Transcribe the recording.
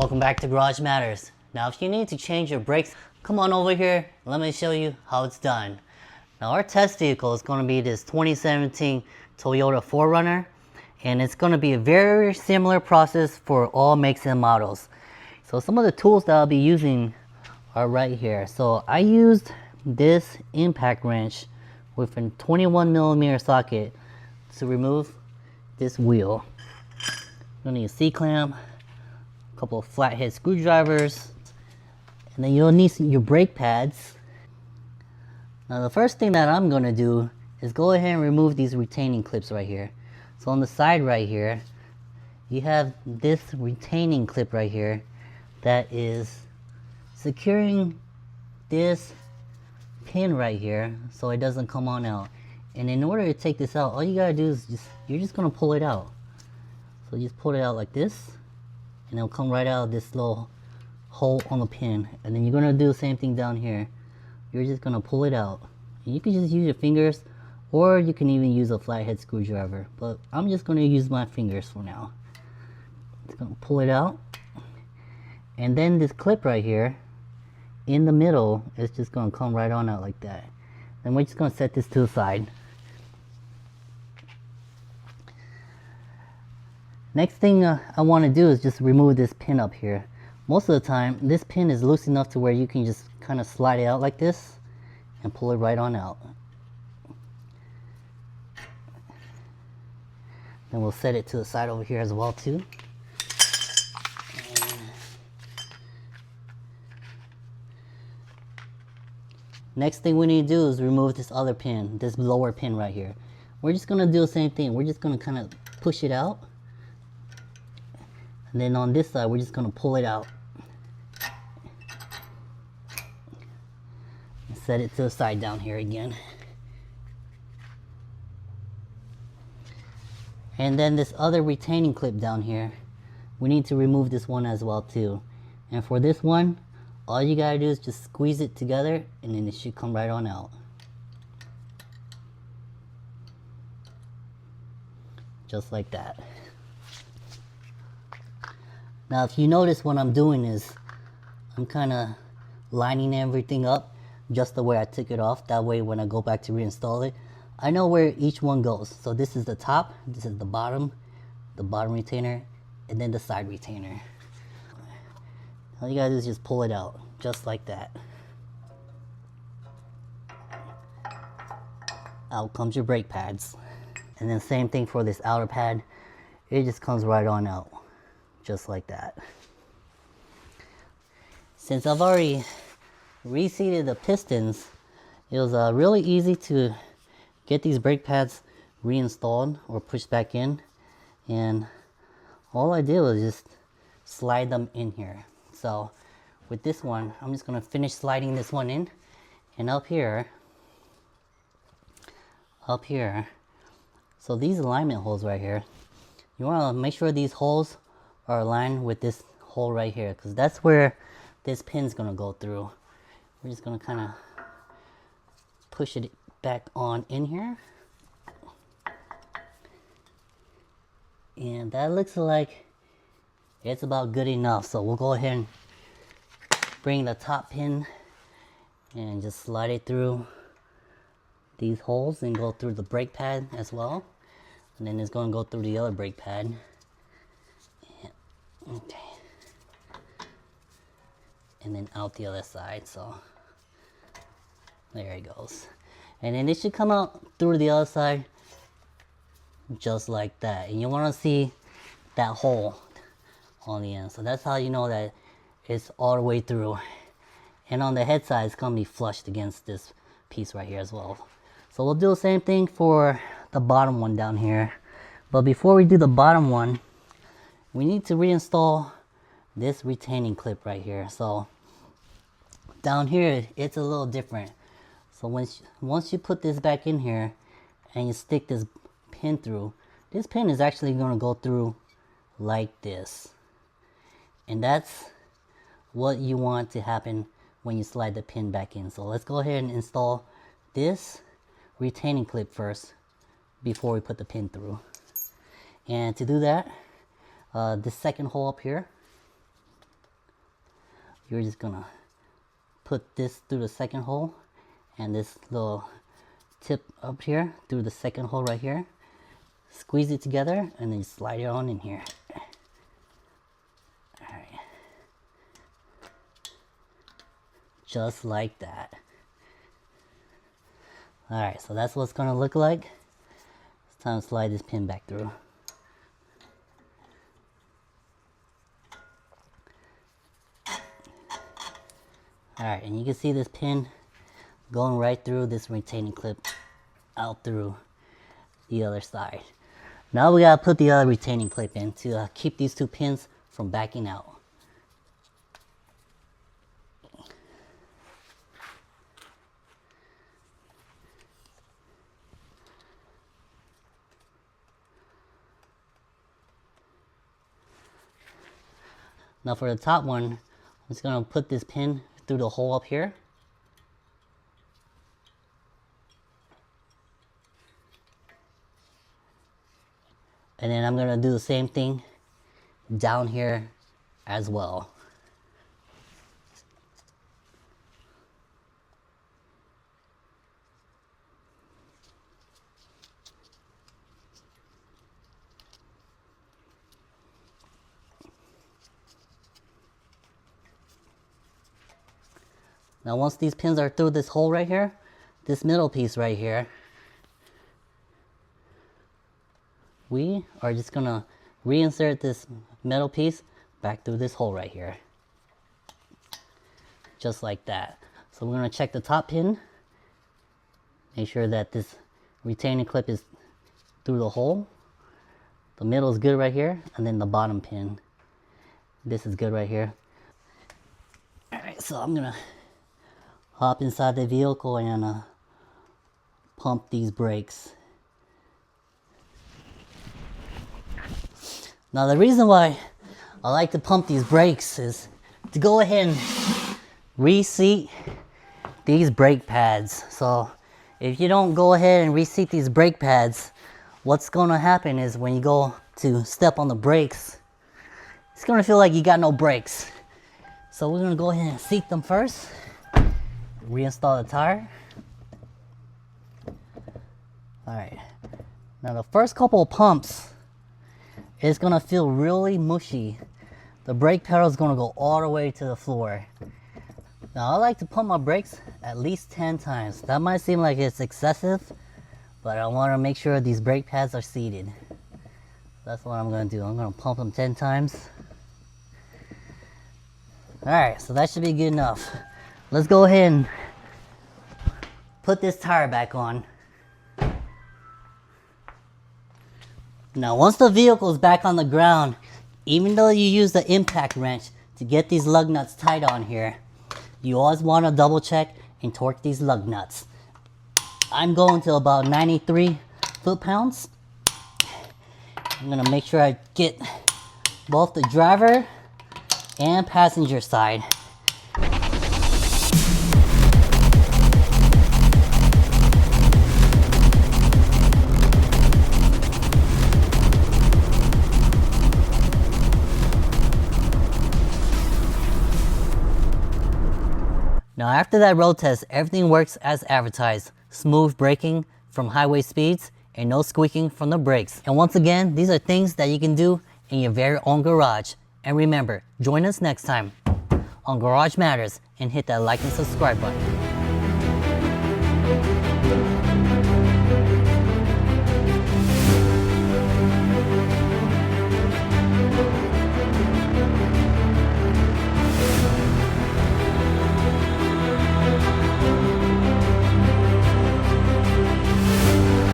Welcome back to Garage Matters. Now if you need to change your brakes, come on over here, let me show you how it's done. Now our test vehicle is going to be this 2017 Toyota 4Runner, and it's going to be a very similar process for all makes and models. So some of the tools that I'll be using are right here. So I used this impact wrench with a 21mm socket to remove this wheel. You'll need a C-clamp, a couple of flathead screwdrivers, and then you'll need your brake pads. Now the first thing that I'm going to do is go ahead and remove these retaining clips right here. So on the side right here, you have this retaining clip right here that is securing this pin right here so it doesn't come on out. And in order to take this out, all you gotta do is you're just gonna pull it out. So you just pull it out like this, and it'll come right out of this little hole on the pin. And then you're gonna do the same thing down here. You're just gonna pull it out. And you can just use your fingers, or you can even use a flathead screwdriver. But I'm just gonna use my fingers for now. Just gonna pull it out. And then this clip right here, in the middle, is just gonna come right on out like that. Then we're just gonna set this to the side. Next thing I want to do is just remove this pin up here. Most of the time, this pin is loose enough to where you can just kind of slide it out like this and pull it right on out. Then we'll set it to the side over here as well too. Next thing we need to do is remove this other pin, this lower pin right here. We're just going to do the same thing. We're just going to kind of push it out. And then on this side, we're just going to pull it out. And set it to the side down here again. And then this other retaining clip down here, we need to remove this one as well too. And for this one, all you gotta do is just squeeze it together, and then it should come right on out. Just like that. Now if you notice, what I'm doing is I'm kind of lining everything up just the way I took it off. That way when I go back to reinstall it, I know where each one goes. So this is the top, this is the bottom retainer, and then the side retainer. All you gotta do is just pull it out, just like that. Out comes your brake pads. And then same thing for this outer pad. It just comes right on out, just like that. Since I've already reseated the pistons, it was really easy to get these brake pads reinstalled or pushed back in. And all I did was just slide them in here. So with this one, I'm just going to finish sliding this one in, and up here, so these alignment holes right here, you want to make sure these holes are aligned with this hole right here, because that's where this pin's going to go through. We're just going to kind of push it back on in here, and that looks like it's about good enough. So we'll go ahead and bring the top pin and just slide it through these holes and go through the brake pad as well. And then it's going to go through the other brake pad. Okay. And then out the other side. So there it goes. And then it should come out through the other side just like that. And you want to see that hole on the end. So that's how you know that it's all the way through. And on the head side, it's going to be flushed against this piece right here as well. So we'll do the same thing for the bottom one down here. But before we do the bottom one, we need to reinstall this retaining clip right here. So down here, it's a little different. So once you put this back in here and you stick this pin through, this pin is actually going to go through like this. And that's what you want to happen when you slide the pin back in. So let's go ahead and install this retaining clip first before we put the pin through. And to do that, this second hole up here, you're just gonna put this through the second hole and this little tip up here through the second hole right here. Squeeze it together and then you slide it on in here. Alright. Just like that. Alright, so that's what it's gonna look like. It's time to slide this pin back through. Alright, and you can see this pin going right through this retaining clip out through the other side. Now we gotta put the other retaining clip in to keep these two pins from backing out. Now for the top one, I'm just gonna put this pin through the hole up here. And then I'm gonna do the same thing down here as well. Now once these pins are through this hole right here, this middle piece right here, we are just gonna reinsert this metal piece back through this hole right here. Just like that. So we're gonna check the top pin, make sure that this retaining clip is through the hole. The middle is good right here, and then the bottom pin, this is good right here. Alright, so I'm gonna hop inside the vehicle and pump these brakes. Now the reason why I like to pump these brakes is to go ahead and reseat these brake pads. So if you don't go ahead and reseat these brake pads, what's gonna happen is when you go to step on the brakes, it's gonna feel like you got no brakes. So we're gonna go ahead and seat them first. Reinstall the tire. Alright, now the first couple of pumps, it's gonna feel really mushy. The brake pedal is gonna go all the way to the floor. Now I like to pump my brakes at least 10 times. That might seem like it's excessive, but I want to make sure these brake pads are seated. That's what I'm gonna do. I'm gonna pump them 10 times. Alright, so that should be good enough. Let's go ahead and put this tire back on. Now once the vehicle is back on the ground, even though you use the impact wrench to get these lug nuts tight on here, you always want to double check and torque these lug nuts. I'm going to about 93 foot-pounds. I'm going to make sure I get both the driver and passenger side. Now after that road test, everything works as advertised. Smooth braking from highway speeds and no squeaking from the brakes. And once again, these are things that you can do in your very own garage. And remember, join us next time on Garage Matters and hit that like and subscribe button.